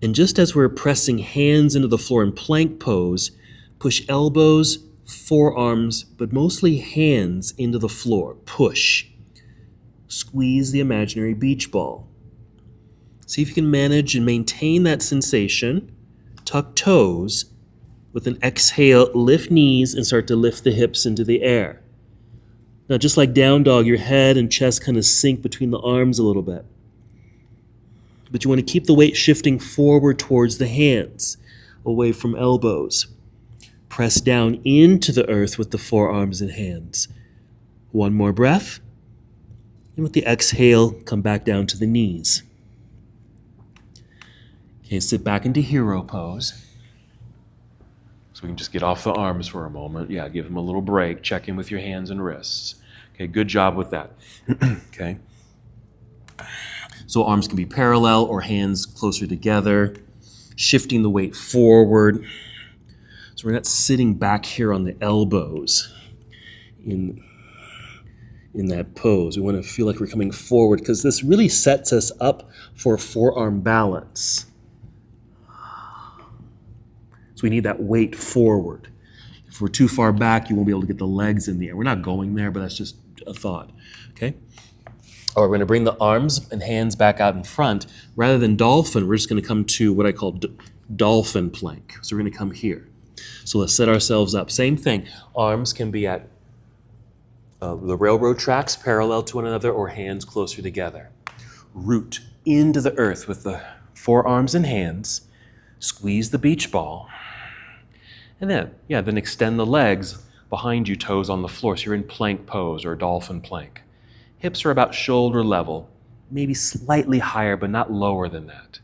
S2: And just as we're pressing hands into the floor in plank pose, push elbows, forearms, but mostly hands into the floor. Push. Squeeze the imaginary beach ball. See if you can manage and maintain that sensation. Tuck toes. With an exhale, lift knees and start to lift the hips into the air. Now, just like down dog, your head and chest kind of sink between the arms a little bit. But you want to keep the weight shifting forward towards the hands, away from elbows. Press down into the earth with the forearms and hands. One more breath. And with the exhale, come back down to the knees. Okay, sit back into hero pose. So we can just get off the arms for a moment. Yeah, give them a little break. Check in with your hands and wrists. Okay, good job with that. Okay. So arms can be parallel or hands closer together. Shifting the weight forward. So we're not sitting back here on the elbows in that pose. We want to feel like we're coming forward because this really sets us up for forearm balance. So we need that weight forward. If we're too far back, you won't be able to get the legs in the air. We're not going there, but that's just a thought. Okay? All right, we're going to bring the arms and hands back out in front. Rather than dolphin, we're just going to come to what I call dolphin plank. So we're going to come here. So let's set ourselves up. Same thing. Arms can be at the railroad tracks parallel to one another or hands closer together. Root into the earth with the forearms and hands. Squeeze the beach ball. And then extend the legs behind you, toes on the floor. So you're in plank pose or dolphin plank. Hips are about shoulder level, maybe slightly higher, but not lower than that.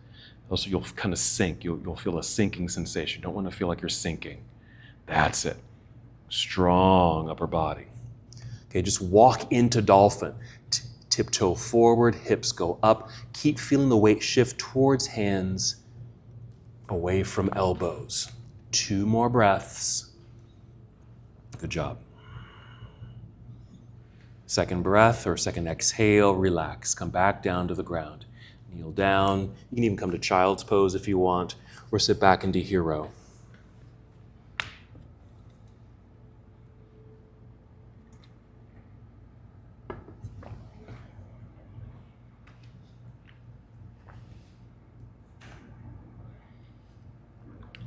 S2: Also, you'll kind of sink. You'll feel a sinking sensation. You don't want to feel like you're sinking. That's it. Strong upper body. Okay, just walk into dolphin. Tiptoe forward, hips go up. Keep feeling the weight shift towards hands, away from elbows. 2 more breaths. Good job. Second breath or second exhale, relax. Come back down to the ground. Kneel down. You can even come to child's pose if you want, or sit back into hero.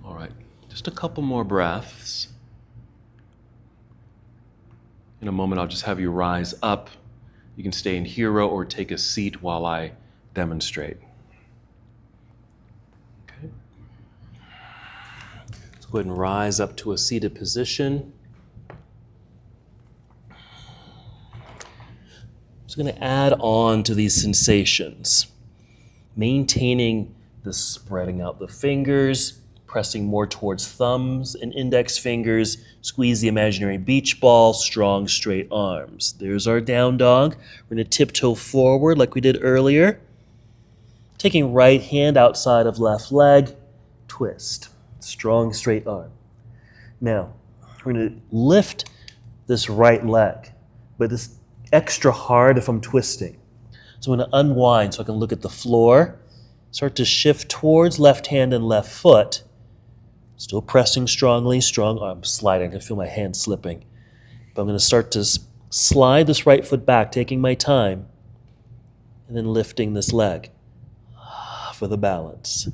S2: All right, just a couple more breaths. In a moment, I'll just have you rise up. You can stay in hero or take a seat while I demonstrate. Okay. Let's go ahead and rise up to a seated position. I'm just going to add on to these sensations, maintaining the spreading out the fingers, pressing more towards thumbs and index fingers. Squeeze the imaginary beach ball, strong, straight arms. There's our down dog. We're going to tiptoe forward like we did earlier. Taking right hand outside of left leg, twist. Strong, straight arm. Now, we're going to lift this right leg, but it's extra hard if I'm twisting. So I'm going to unwind so I can look at the floor, start to shift towards left hand and left foot. Still pressing strongly, strong arm, sliding. I can feel my hand slipping. But I'm going to start to slide this right foot back, taking my time, and then lifting this leg for the balance.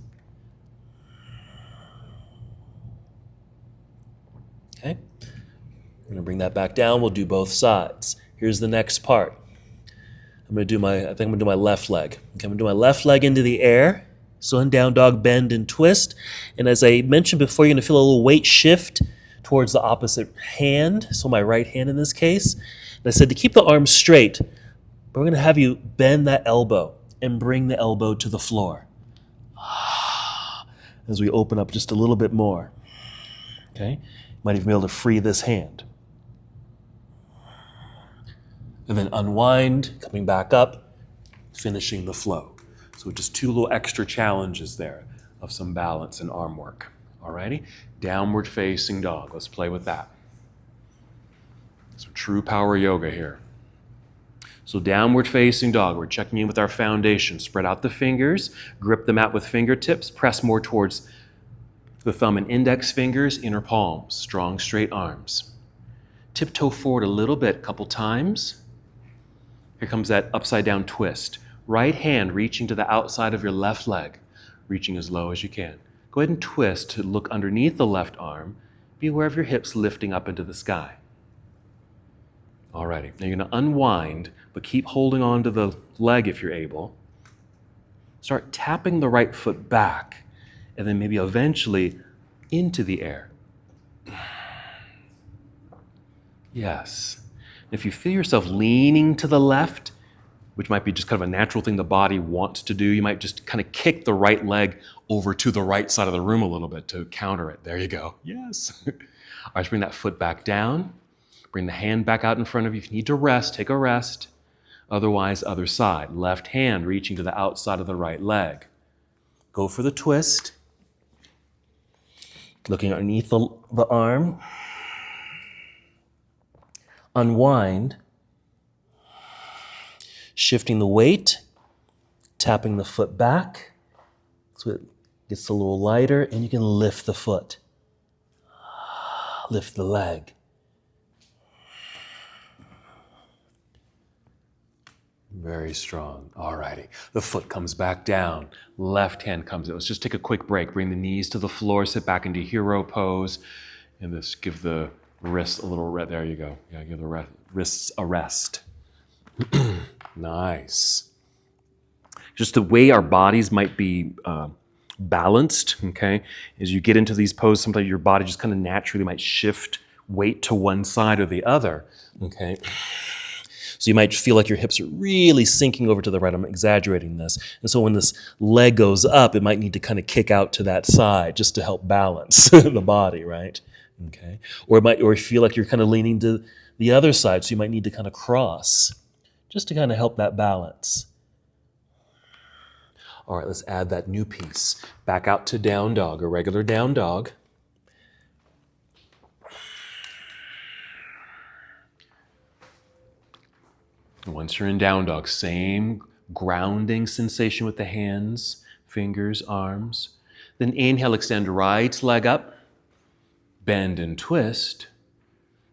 S2: Okay? I'm going to bring that back down. We'll do both sides. Here's the next part. I think I'm going to do my left leg. Okay, I'm going to do my left leg into the air. So in down dog, bend and twist. And as I mentioned before, you're going to feel a little weight shift towards the opposite hand. So my right hand in this case. And I said to keep the arms straight, but we're going to have you bend that elbow and bring the elbow to the floor. As we open up just a little bit more. Okay? You might even be able to free this hand. And then unwind, coming back up, finishing the flow.
S1: So just 2 little extra challenges there of some balance and arm work. Alrighty? Downward facing dog. Let's play with that. Some true power yoga here. So downward facing dog, we're checking in with our foundation. Spread out the fingers, grip the mat with fingertips, press more towards the thumb and index fingers, inner palms, strong straight arms. Tiptoe forward a little bit, couple times. Here comes that upside down twist. Right hand reaching to the outside of your left leg, reaching as low as you can. Go ahead and twist to look underneath the left arm. Be aware of your hips lifting up into the sky. Alrighty, now you're going to unwind, but keep holding on to the leg if you're able. Start tapping the right foot back, and then maybe eventually into the air. Yes. If you feel yourself leaning to the left, which might be just kind of a natural thing the body wants to do, you might just kind of kick the right leg over to the right side of the room a little bit to counter it. There you go. Yes. All right, let's bring that foot back down. Bring the hand back out in front of you. If you need to rest, take a rest. Otherwise, other side. Left hand reaching to the outside of the right leg. Go for the twist. Looking underneath the arm. Unwind. Shifting the weight. Tapping the foot back. So it gets a little lighter, and you can lift the foot. Lift the leg. Very strong. Alrighty. The foot comes back down. Left hand comes in. Let's just take a quick break. Bring the knees to the floor. Sit back into hero pose. And just give the wrists a little rest. There you go. Yeah, give the wrists a rest. Nice. Just the way our bodies might be balanced, okay? As you get into these poses, sometimes your body just kind of naturally might shift weight to one side or the other, okay? So you might feel like your hips are really sinking over to the right. I'm exaggerating this. And so when this leg goes up, it might need to kind of kick out to that side just to help balance the body, right? Okay. Or you feel like you're kind of leaning to the other side, so you might need to kind of cross just to kind of help that balance. All right, let's add that new piece. Back out to down dog, a regular down dog. Once you're in down dog, same grounding sensation with the hands, fingers, arms. Then inhale, extend right leg up, bend and twist.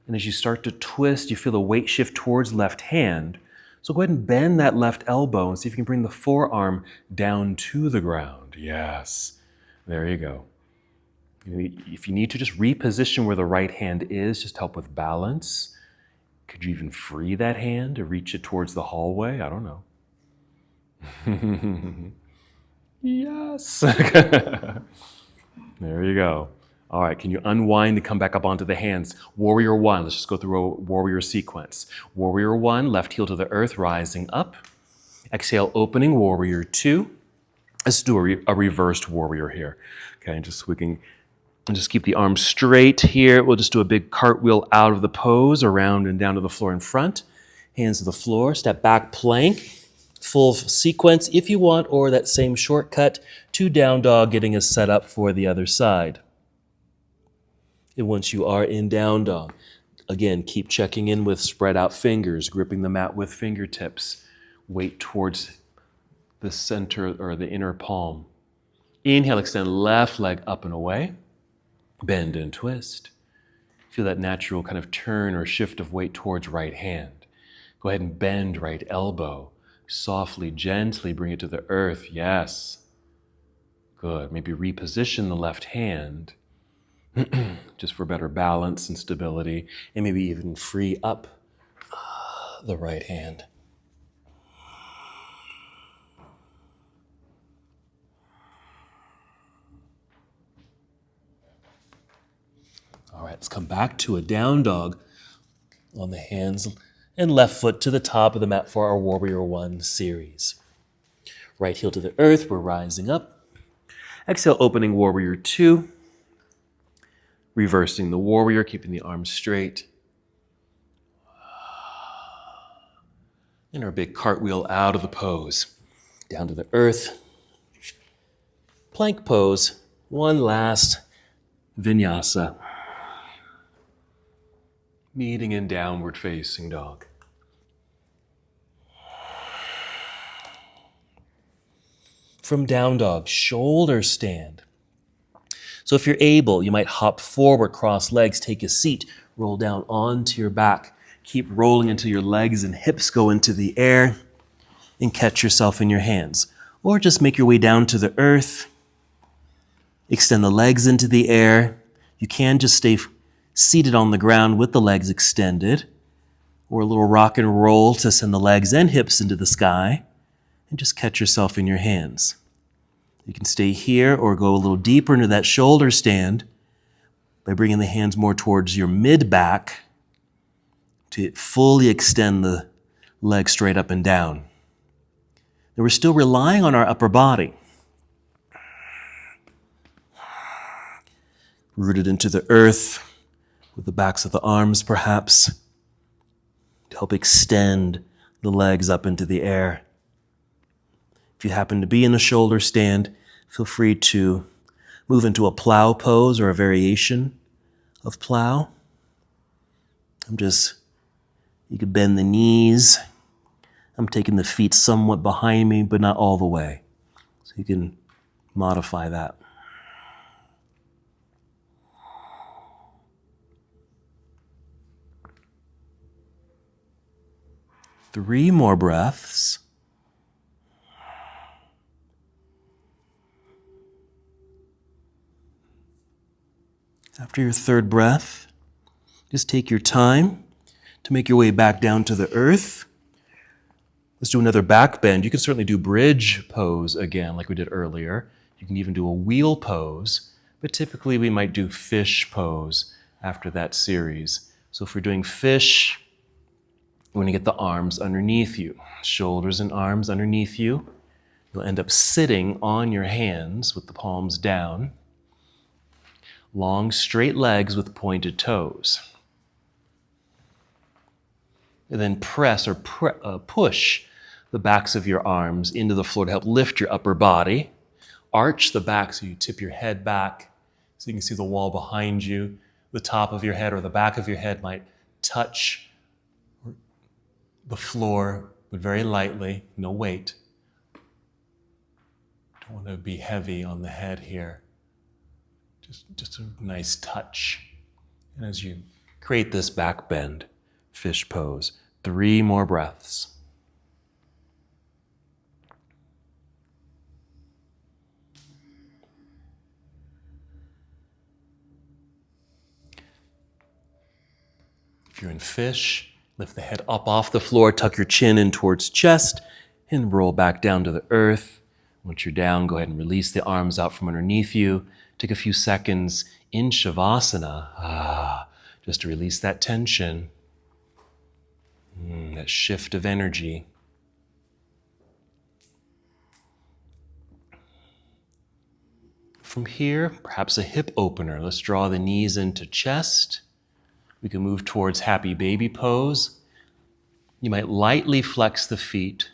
S1: And as you start to twist, you feel the weight shift towards left hand. So go ahead and bend that left elbow and see if you can bring the forearm down to the ground. Yes, there you go. If you need to, just reposition where the right hand is, just help with balance. Could you even free that hand to reach it towards the hallway? I don't know. Yes. There you go. All right, can you unwind and come back up onto the hands? Warrior one, let's just go through a warrior sequence. Warrior one, left heel to the earth, rising up. Exhale, opening, warrior two. Let's do a reversed warrior here. Okay, just so we can just keep the arms straight here. We'll just do a big cartwheel out of the pose, around and down to the floor in front. Hands to the floor, step back, plank. Full sequence if you want, or that same shortcut to down dog, getting us set up for the other side. And once you are in down dog, again, keep checking in with spread out fingers, gripping the mat with fingertips. Weight towards the center or the inner palm. Inhale, extend left leg up and away. Bend and twist. Feel that natural kind of turn or shift of weight towards right hand. Go ahead and bend right elbow. Softly, gently bring it to the earth. Yes. Good. Maybe reposition the left hand just for better balance and stability, and maybe even free up the right hand. All right, let's come back to a down dog on the hands and left foot to the top of the mat for our Warrior One series. Right heel to the earth, we're rising up. Exhale, opening Warrior Two. Reversing the warrior, keeping the arms straight. And our big cartwheel out of the pose.
S2: Down to the earth. Plank pose. One last vinyasa.
S1: Meeting in downward facing dog.
S2: From down dog, shoulder stand. So if you're able, you might hop forward, cross legs, take a seat, roll down onto your back. Keep rolling until your legs and hips go into the air and catch yourself in your hands. Or just make your way down to the earth. Extend the legs into the air. You can just stay seated on the ground with the legs extended, or a little rock and roll to send the legs and hips into the sky, and just catch yourself in your hands. You can stay here or go a little deeper into that shoulder stand by bringing the hands more towards your mid-back to fully extend the legs straight up and down. Now we're still relying on our upper body. Rooted into the earth with the backs of the arms perhaps to help extend the legs up into the air. If you happen to be in a shoulder stand, feel free to move into a plow pose or a variation of plow. You could bend the knees. I'm taking the feet somewhat behind me, but not all the way. So you can modify that. Three more breaths. After your third breath, just take your time to make your way back down to the earth. Let's do another back bend. You can certainly do bridge pose again, like we did earlier. You can even do a wheel pose, but typically we might do fish pose after that series. So if we're doing fish, we're going to get the arms underneath you, shoulders and arms underneath you. You'll end up sitting on your hands with the palms down. Long, straight legs with pointed toes. And then press or push the backs of your arms into the floor to help lift your upper body. Arch the back so you tip your head back so you can see the wall behind you. The top of your head or the back of your head might touch the floor, but very lightly, no weight. Don't want to be heavy on the head here. Just a nice touch. And as you create this back bend, fish pose, 3 more breaths. If you're in fish, lift the head up off the floor, tuck your chin in towards chest, and roll back down to the earth. Once you're down, go ahead and release the arms out from underneath you. Take a few seconds in Shavasana, just to release that tension, that shift of energy. From here, perhaps a hip opener. Let's draw the knees into chest. We can move towards happy baby pose. You might lightly flex the feet,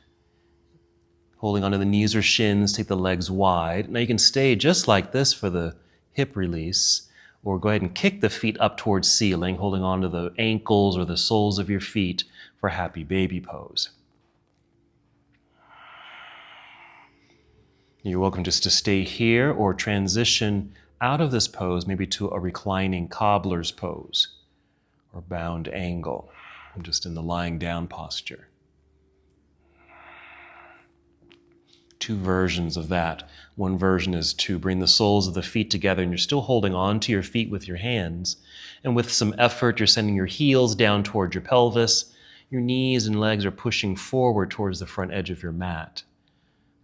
S2: holding onto the knees or shins, take the legs wide. Now you can stay just like this for the hip release, or go ahead and kick the feet up towards ceiling, holding onto the ankles or the soles of your feet for happy baby pose. You're welcome just to stay here or transition out of this pose, maybe to a reclining cobbler's pose or bound angle, just in the lying down posture. 2 versions of that. One version is to bring the soles of the feet together and you're still holding on to your feet with your hands. And with some effort, you're sending your heels down towards your pelvis. Your knees and legs are pushing forward towards the front edge of your mat.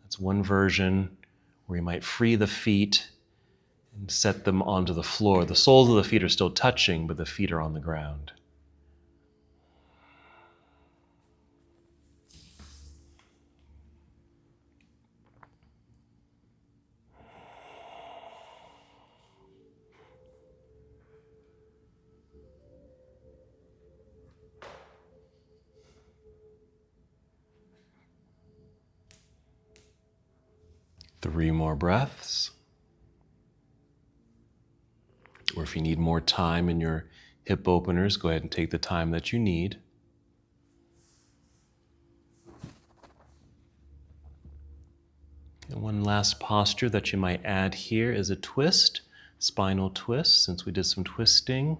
S2: That's one version where you might free the feet and set them onto the floor. The soles of the feet are still touching, but the feet are on the ground.
S1: 3 more breaths. Or if you need more time in your hip openers, go ahead and take the time that you need. And one last posture that you might add here is a twist, spinal twist. Since we did some twisting,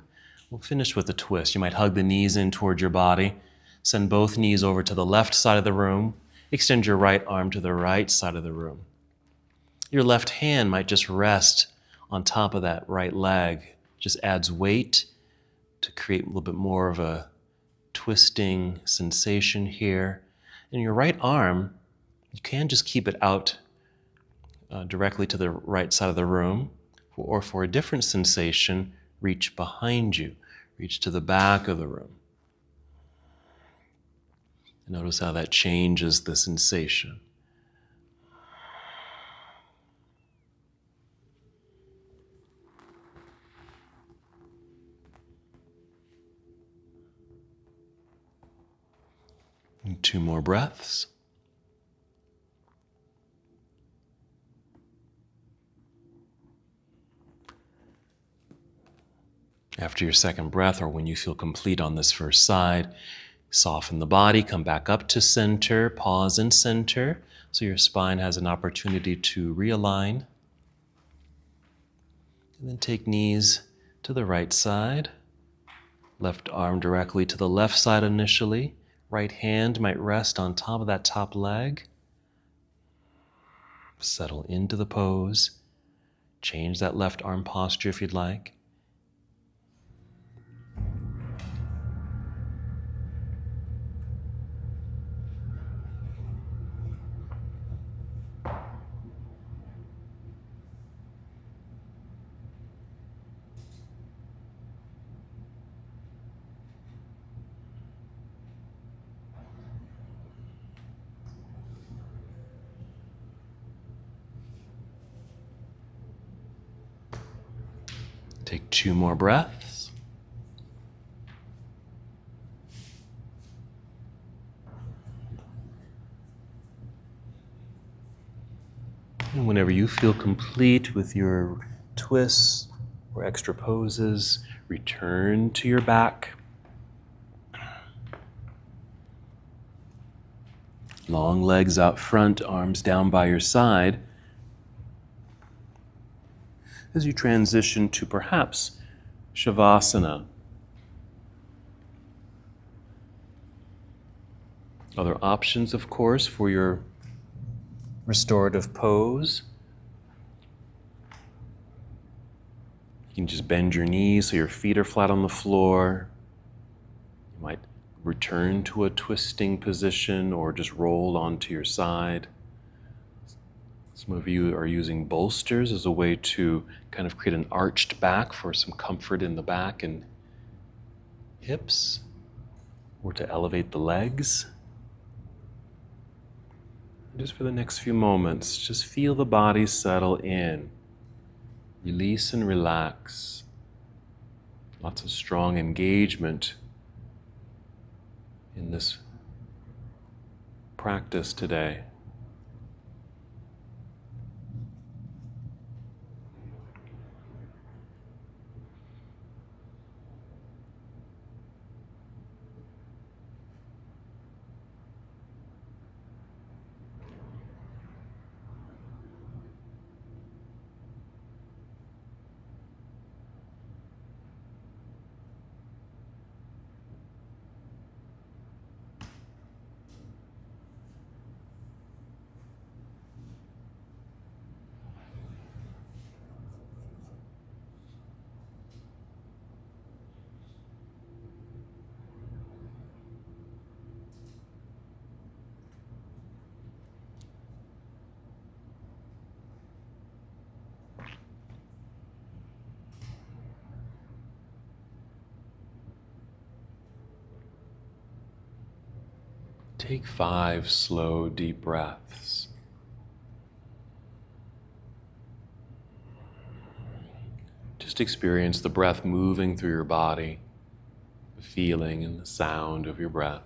S1: we'll finish with a twist. You might hug the knees in toward your body, send both knees over to the left side of the room, extend your right arm to the right side of the room. Your left hand might just rest on top of that right leg. Just adds weight to create a little bit more of a twisting sensation here. And your right arm, you can just keep it out directly to the right side of the room, or for a different sensation, reach behind you, reach to the back of the room. Notice how that changes the sensation. And 2 more breaths. After your second breath, or when you feel complete on this first side, soften the body, come back up to center, pause in center, so your spine has an opportunity to realign. And then take knees to the right side, left arm directly to the left side initially. Right hand might rest on top of that top leg. Settle into the pose. Change that left arm posture if you'd like. Take 2 more breaths. And whenever you feel complete with your twists or extra poses, return to your back. Long legs out front, arms down by your side. As you transition to perhaps Shavasana. Other options, of course, for your restorative pose. You can just bend your knees so your feet are flat on the floor. You might return to a twisting position or just roll onto your side. Some of you are using bolsters as a way to kind of create an arched back for some comfort in the back and hips, or to elevate the legs. Just for the next few moments, just feel the body settle in. Release and relax. Lots of strong engagement in this practice today. Take 5 slow, deep breaths. Just experience the breath moving through your body, the feeling and the sound of your breath.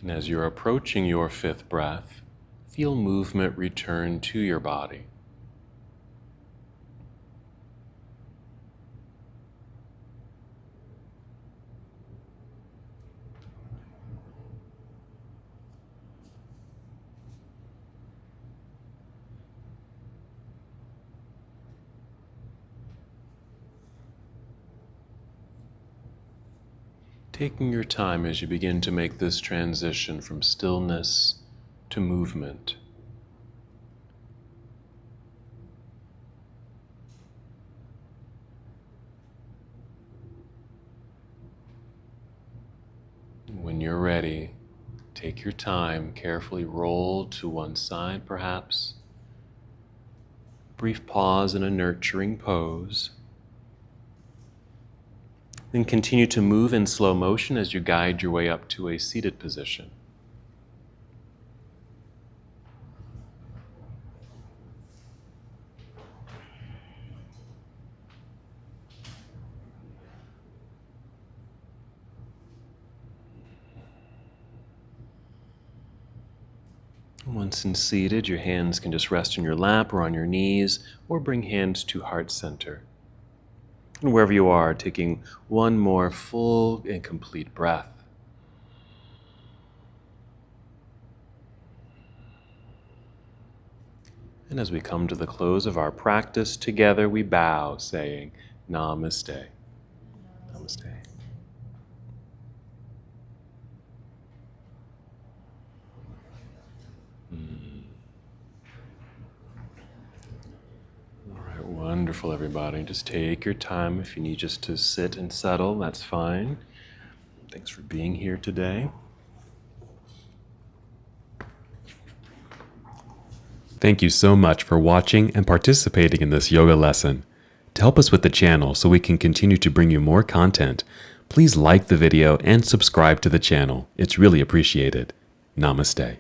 S1: And as you're approaching your fifth breath, feel movement return to your body. Taking your time as you begin to make this transition from stillness to movement. When you're ready, take your time, carefully roll to one side perhaps. Brief pause in a nurturing pose. Then continue to move in slow motion as you guide your way up to a seated position. Once seated, your hands can just rest on your lap or on your knees, or bring hands to heart center. And wherever you are, taking one more full and complete breath. And as we come to the close of our practice together, we bow, saying, Namaste. Namaste. Wonderful, everybody. Just take your time. If you need just to sit and settle, that's fine. Thanks for being here today.
S3: Thank you so much for watching and participating in this yoga lesson. To help us with the channel so we can continue to bring you more content, please like the video and subscribe to the channel. It's really appreciated. Namaste.